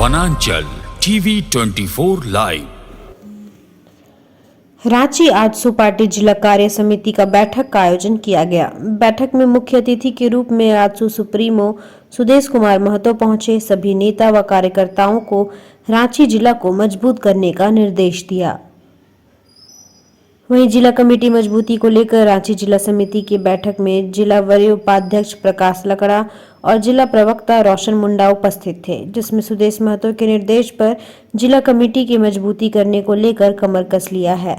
वनांचल TV 24 live. Ranchi AJSU party जिला कार्य समिति का बैठक का आयोजन किया गया। बैठक में मुख्य अतिथि के रूप में आजसू सुप्रीमो सुदेश कुमार महतो पहुंचे। सभी नेता व कार्यकर्ताओं को रांची जिला को मजबूत करने का निर्देश दिया। वहीं जिला कमेटी मजबूती को लेकर रांची जिला समिति की बैठक में जिला वरीय उपाध्यक्ष प्रकाश लकड़ा और जिला प्रवक्ता रोशन मुंडा उपस्थित थे, जिसमें सुदेश महतो के निर्देश पर जिला कमेटी की मजबूती करने को लेकर कमर कस लिया है।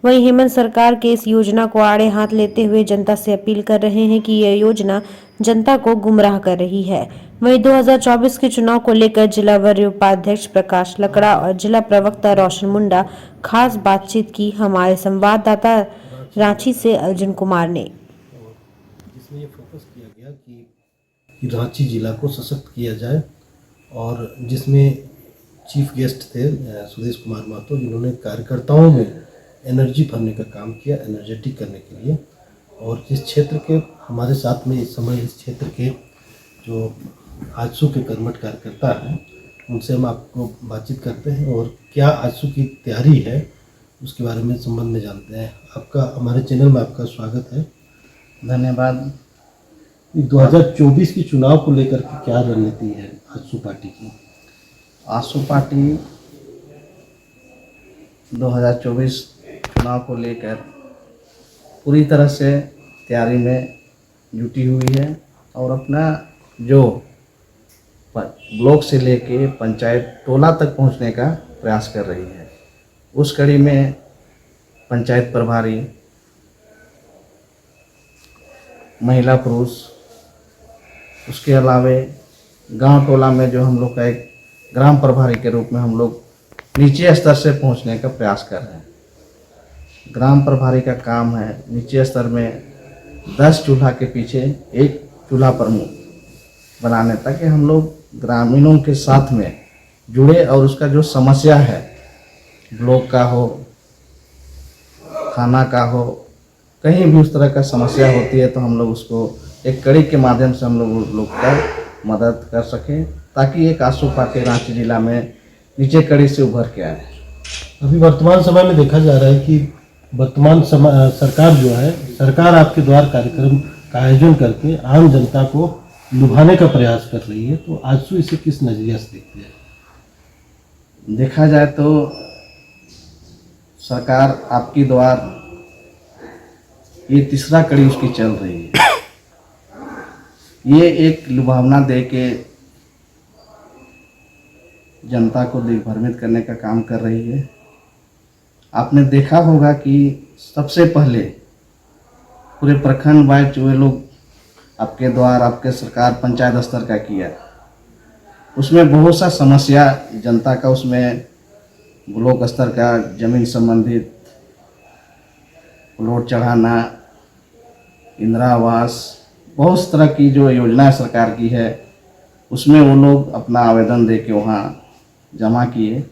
वहीं हेमंत सरकार के इस योजना को आड़े हाथ लेते हुए जनता से अपील कर रहे हैं कि यह योजना जनता को गुमराह कर रही है। वहीं 2024 के चुनाव को लेकर जिला वरीय उपाध्यक्ष प्रकाश लकड़ा और जिला प्रवक्ता रोशन मुंडा खास बातचीत की। हमारे संवाददाता रांची से अर्जुन कुमार ने, जिसमें ये फोकस किया गया कि रांची जिला को सशक्त किया जाए, और जिसमें चीफ गेस्ट थे सुदेश कुमार महतो, जिन्होंने कार्यकर्ताओं में एनर्जी भरने का काम किया, एनर्जेटिक करने के लिए। और इस क्षेत्र के हमारे साथ में इस समय इस क्षेत्र के जो आजसू के कर्मठ कार्यकर्ता हैं, उनसे हम आपको बातचीत करते हैं और क्या आजसू की तैयारी है उसके बारे में संबंध में जानते हैं। आपका हमारे चैनल में आपका स्वागत है। धन्यवाद। 2024 की चुनाव को लेकर के क्या रणनीति है आजसू पार्टी की? आजसू पार्टी 2024 चुनाव को लेकर पूरी तरह से तैयारी में जुटी हुई है और अपना जो ब्लॉक से लेके पंचायत टोला तक पहुंचने का प्रयास कर रही है। उस कड़ी में पंचायत प्रभारी, महिला पुरुष, उसके अलावे गांव टोला में जो हम लोग का एक ग्राम प्रभारी के रूप में हम लोग नीचे स्तर से पहुंचने का प्रयास कर रहे हैं। ग्राम प्रभारी का काम है नीचे स्तर में 10 चूल्हा के पीछे एक चूल्हा प्रमुख बनाने, ताकि हम लोग ग्रामीणों के साथ में जुड़े और उसका जो समस्या है, ब्लॉक का हो, खाना का हो, कहीं भी उस तरह का समस्या होती है तो हम लोग उसको एक कड़ी के माध्यम से हम लोग का मदद कर सकें, ताकि एक आजसू पार्टी रांची जिला में नीचे कड़ी से उभर के आए। अभी वर्तमान समय में देखा जा रहा है कि वर्तमान सरकार जो है, सरकार आपके द्वारा कार्यक्रम का आयोजन करके आम जनता को लुभाने का प्रयास कर रही है, तो आजसू इसे किस नजरिए से देखते हैं? देखा जाए तो सरकार आपकी द्वार ये तीसरा कड़ी उसकी चल रही है। ये एक लुभावना दे के जनता को दिग्भ्रमित करने का काम कर रही है। आपने देखा होगा कि सबसे पहले पूरे प्रखंड वाइज वे लोग आपके द्वार, आपके सरकार पंचायत स्तर का किया, उसमें बहुत सा समस्या जनता का, उसमें ब्लॉक स्तर का जमीन संबंधित प्लॉट चढ़ाना, इंदिरा आवास, बहुत तरह की जो योजना सरकार की है, उसमें वो लोग अपना आवेदन दे के वहाँ जमा किए,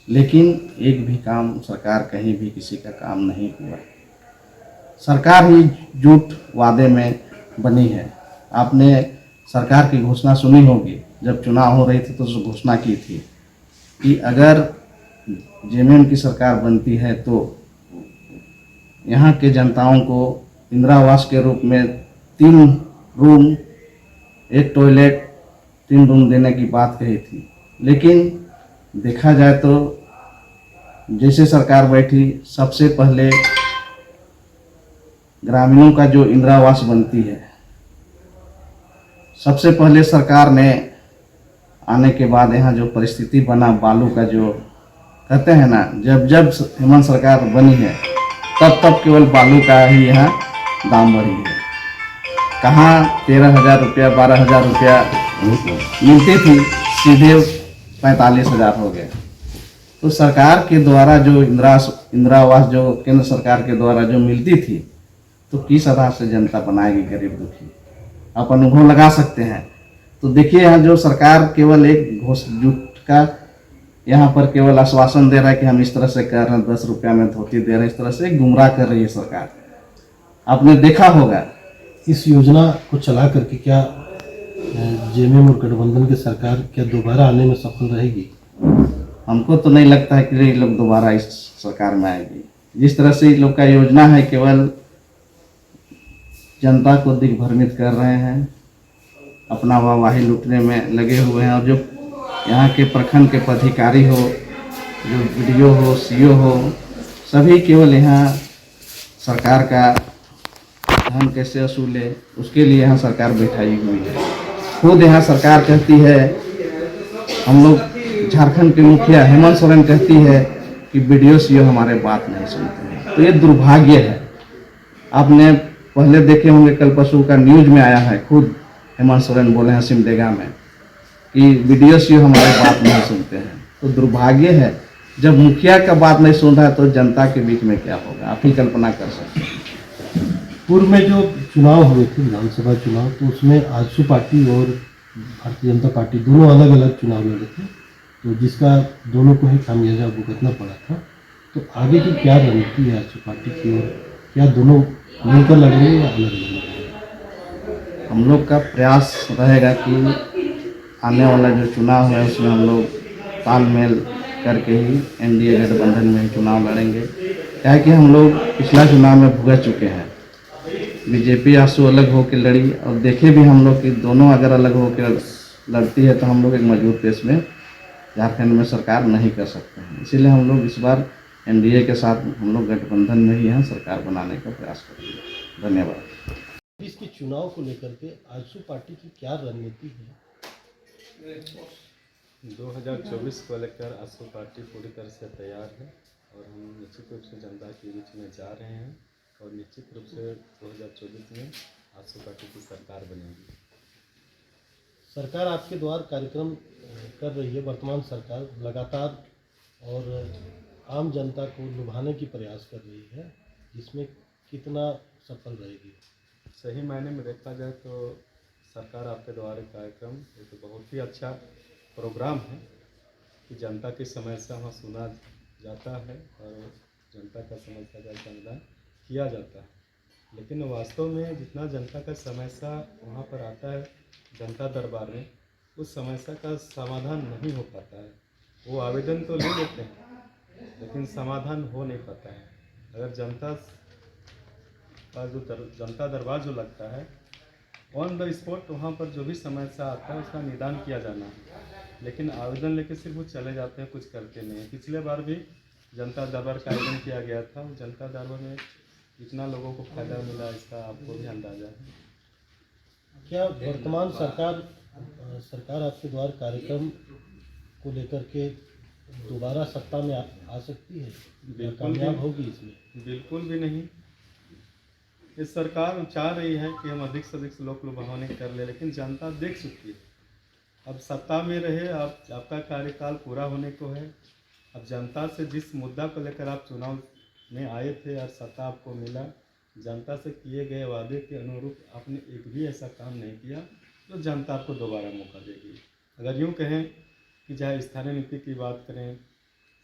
लेकिन एक भी काम सरकार कहीं भी किसी का काम नहीं हुआ। सरकार ही झूठ वादे में बनी है। आपने सरकार की घोषणा सुनी होगी, जब चुनाव हो रही थी तो घोषणा की थी कि अगर जेएमएम की सरकार बनती है तो यहाँ के जनताओं को इंदिरा आवास के रूप में 3 रूम, 1 टॉयलेट, 3 रूम देने की बात कही थी। लेकिन देखा जाए तो जैसे सरकार बैठी, सबसे पहले ग्रामीणों का जो इंदिरा आवास बनती है, सबसे पहले सरकार ने आने के बाद यहाँ जो परिस्थिति बना, बालू का जो कहते हैं ना, जब हेमंत सरकार बनी है तब केवल बालू का ही यहाँ दाम बढ़ी है। कहाँ 13,000 रुपया, 12,000 रुपया मिलती थी, सीधे 45,000 हो गए। तो सरकार के द्वारा जो इंदिरा आवास जो केंद्र सरकार के द्वारा जो मिलती थी, तो किस आधार से जनता बनाएगी गरीब दुखी? आप अनुभव लगा सकते हैं। तो देखिए यहाँ जो सरकार केवल एक झूठ का यहाँ पर केवल आश्वासन दे रहा है कि हम इस तरह से कर रहे हैं, 10 रुपया में धोती दे रहे हैं, इस तरह से गुमराह कर रही है सरकार। आपने देखा होगा इस योजना को चला करके क्या जेएमएम और गठबंधन की सरकार क्या दोबारा आने में सफल रहेगी? हमको तो नहीं लगता है कि ये लोग दोबारा इस सरकार में आएगी। जिस तरह से इन लोग का योजना है, केवल जनता को दिग्भ्रमित कर रहे हैं, अपना वाहवाही लूटने में लगे हुए हैं। और जो यहाँ के प्रखंड के पदाधिकारी हो, जो बीडीओ हो, सीओ हो, सभी केवल यहाँ सरकार का धन कैसे वसूले उसके लिए यहाँ सरकार बैठाई हुई है। खुद यहाँ सरकार कहती है, हम लोग झारखंड के मुखिया हेमंत सोरेन कहती है कि बीडीओ सीओ हमारे बात नहीं सुनते हैं। तो ये दुर्भाग्य है। आपने पहले देखे होंगे, कल परसों का न्यूज में आया है, खुद हेमंत सोरेन बोले हैं सिमडेगा में कि बीडीओ सीओ हमारे बात नहीं सुनते हैं। तो दुर्भाग्य है, जब मुखिया का बात नहीं सुन रहा है तो जनता के बीच में क्या होगा, आप ही कल्पना कर सकते हैं। पूर्व में जो चुनाव हुए थे, विधानसभा चुनाव, तो उसमें आजसू पार्टी और भारतीय जनता पार्टी दोनों अलग अलग चुनाव लड़े थे, तो जिसका दोनों को ही खामियाजा भुगतना पड़ा था। तो आगे की क्या रणनीति है आजसू पार्टी की, और क्या दोनों मिलकर लड़ेंगे या अलग अलग लड़ेंगे? हम लोग का प्रयास रहेगा कि आने वाला जो चुनाव है उसमें हम लोग तालमेल करके ही एनडीए गठबंधन में चुनाव लड़ेंगे। क्या है कि हम लोग पिछला चुनाव में भुगत चुके हैं। बीजेपी आजसू अलग होकर लड़ी, और देखे भी हम लोग कि दोनों अगर अलग होकर लड़ती है तो हम लोग एक मजबूत देश में झारखंड में सरकार नहीं कर सकते हैं। इसीलिए हम लोग इस बार एनडीए के साथ हम लोग गठबंधन में ही यहाँ सरकार बनाने का प्रयास करेंगे। धन्यवाद। इसके चुनाव को लेकर के आजसू पार्टी की क्या रणनीति है? 2024 को लेकर आजसू पार्टी पूरी तरह से तैयार है और हम निश्चित रूप से जनता के बीच में जा रहे हैं और निश्चित रूप से 2024 में आजसू पार्टी की सरकार बनेगी। सरकार आपके द्वारा कार्यक्रम कर रही है, वर्तमान सरकार लगातार, और आम जनता को लुभाने की प्रयास कर रही है, जिसमें कितना सफल रहेगी? सही मायने में देखा जाए तो सरकार आपके द्वारा कार्यक्रम एक बहुत ही अच्छा प्रोग्राम है कि जनता की समस्या वहाँ सुना जाता है और जनता का समस्या का समाधान किया जाता है। लेकिन वास्तव में जितना जनता का समस्या वहाँ पर आता है जनता दरबार में, उस समस्या का समाधान नहीं हो पाता है। वो आवेदन तो ले लेते हैं लेकिन समाधान हो नहीं पाता है। अगर जनता का जो जनता दरबार जो लगता है, ऑन द स्पॉट वहाँ पर जो भी समस्या आता है उसका निदान किया जाना है। लेकिन आवेदन लेके सिर्फ वो चले जाते हैं, कुछ करते नहीं हैं। पिछले बार भी जनता दरबार का आयोजन किया गया था, जनता दरबार में कितना लोगों को फायदा मिला इसका आपको भी अंदाजा है। क्या वर्तमान सरकार आपके द्वारा कार्यक्रम को लेकर के दोबारा सत्ता में आ सकती है? कामयाब होगी इसमें? बिल्कुल भी नहीं। इस सरकार चाह रही है कि हम अधिक से अधिक लोक लुभावनी कर ले, लेकिन जनता देख चुकी है। अब सत्ता में रहे, आपका कार्यकाल पूरा होने को है। अब जनता से जिस मुद्दा को लेकर आप चुनाव में आए थे और सत्ता आपको मिला, जनता से किए गए वादे के अनुरूप आपने एक भी ऐसा काम नहीं किया तो जनता आपको दोबारा मौका देगी। अगर यूँ कहें कि चाहे स्थानीय नीति की बात करें,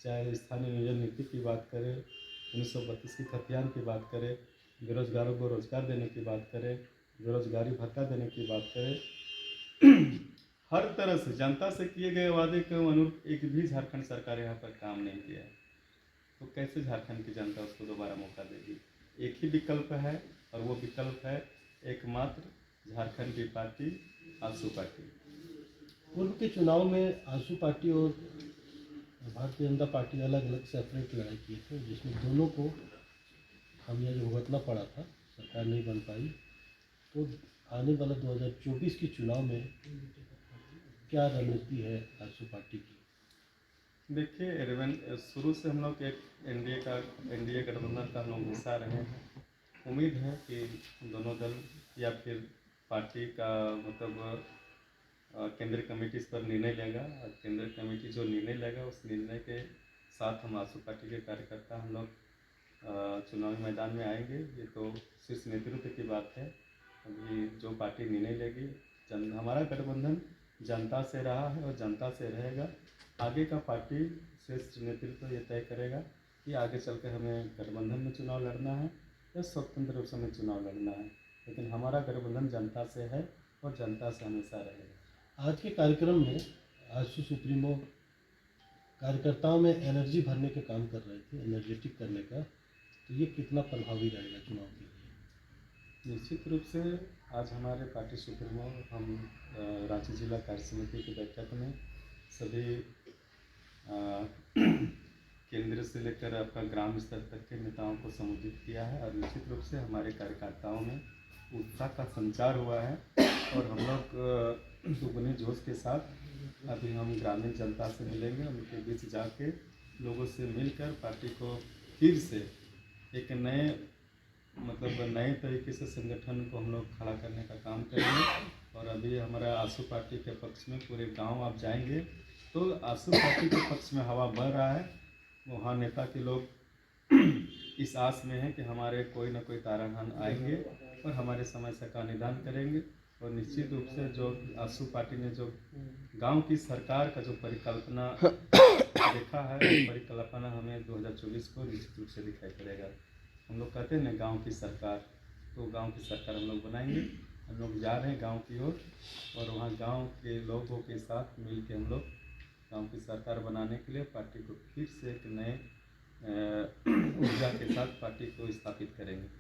चाहे स्थानीय नियोजन नीति की बात करें, 1932 की खतियान की बात करें, बेरोजगारों को रोजगार देने की बात करें, बेरोजगारी भत्ता देने की बात करें, हर तरह से जनता से किए गए वादे के अनुरूप एक भी झारखंड सरकार यहाँ पर काम नहीं किया है। तो कैसे झारखंड की जनता उसको दोबारा मौका देगी? एक ही विकल्प है और वो विकल्प है एकमात्र झारखंड की पार्टी आजसू पार्टी। पूर्व के चुनाव में आजसू पार्टी और भारतीय जनता पार्टी अलग अलग सेपरेट लड़ाई किए थे, जिसमें दोनों को खामियाजा भुगतना पड़ा था, सरकार नहीं बन पाई। तो आने वाला 2024 के चुनाव में क्या रणनीति है आजसू पार्टी की? देखिए, शुरू से हम लोग एक एनडीए गठबंधन का हम लोग हिस्सा रहे हैं। उम्मीद है कि दोनों दल या फिर पार्टी का मतलब केंद्रीय कमेटी इस पर निर्णय लेगा और केंद्रीय कमेटी जो निर्णय लेगा उस निर्णय के साथ हम आजसू पार्टी के कार्यकर्ता हम लोग चुनावी मैदान में आएंगे। ये तो शीर्ष नेतृत्व की बात है। अभी जो पार्टी निर्णय लेगी, हमारा गठबंधन जनता से रहा है और जनता से रहेगा। आगे का पार्टी श्रेष्ठ नेतृत्व ये तय करेगा कि आगे चल कर हमें गठबंधन में चुनाव लड़ना है या स्वतंत्र रूप से हमें चुनाव लड़ना है। लेकिन हमारा गठबंधन जनता से है और जनता से हमेशा रहेगा। आज के कार्यक्रम में आजसू सुप्रीमो कार्यकर्ताओं में एनर्जी भरने के काम कर रहे थे, एनर्जेटिक करने का, तो ये कितना प्रभावी रहेगा चुनाव के लिए? निश्चित रूप से आज हमारे पार्टी सुप्रीमो हम रांची जिला कार्य समिति की बैठक में सभी केंद्र से लेकर आपका ग्राम स्तर तक के नेताओं को संबोधित किया है और निश्चित रूप से हमारे कार्यकर्ताओं में उत्साह का संचार हुआ है और हम लोग दुगने जोश के साथ अभी हम ग्रामीण जनता से मिलेंगे, उनके बीच जाके लोगों से मिलकर पार्टी को फिर से एक नए तरीके से संगठन को हम लोग खड़ा करने का काम करेंगे। और अभी हमारा आसू पार्टी के पक्ष में पूरे गांव आप जाएंगे तो आसू पार्टी के पक्ष में हवा बह रहा है। वहाँ नेता के लोग इस आस में है कि हमारे कोई ना कोई तारागण आएंगे और हमारे समस्या का निदान करेंगे। और निश्चित रूप से जो आसू पार्टी ने जो गांव की सरकार का जो परिकल्पना देखा है, परिकल्पना हमें 2024 को निश्चित रूप से दिखाई पड़ेगा। हम लोग कहते हैं ना गांव की सरकार, तो गांव की सरकार हम लोग बनाएंगे। हम लोग जा रहे हैं गांव की ओर और वहाँ गांव के लोगों के साथ मिल के हम लोग गांव की सरकार बनाने के लिए पार्टी को फिर से एक नए ऊर्जा के साथ पार्टी को स्थापित करेंगे।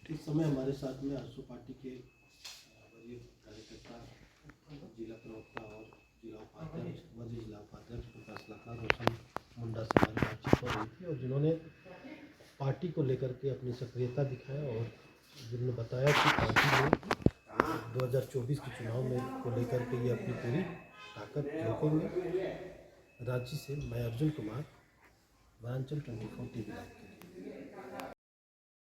इस समय हमारे साथ में आसू पार्टी के वरीय कार्यकर्ता, जिला प्रवक्ता और जिला उपाध्यक्ष, मध्य जिला उपाध्यक्ष प्रकाश लखा रोशन मुंडा से हमारी बातचीत हो रही थी और जिन्होंने पार्टी को लेकर के अपनी सक्रियता दिखाया और जिन्होंने बताया कि पार्टी में 2024 के चुनाव में को लेकर के ये अपनी पूरी ताकत झोंकेंगे। रांची से मैं अर्जुन कुमार, वनांचल 24 टीवी।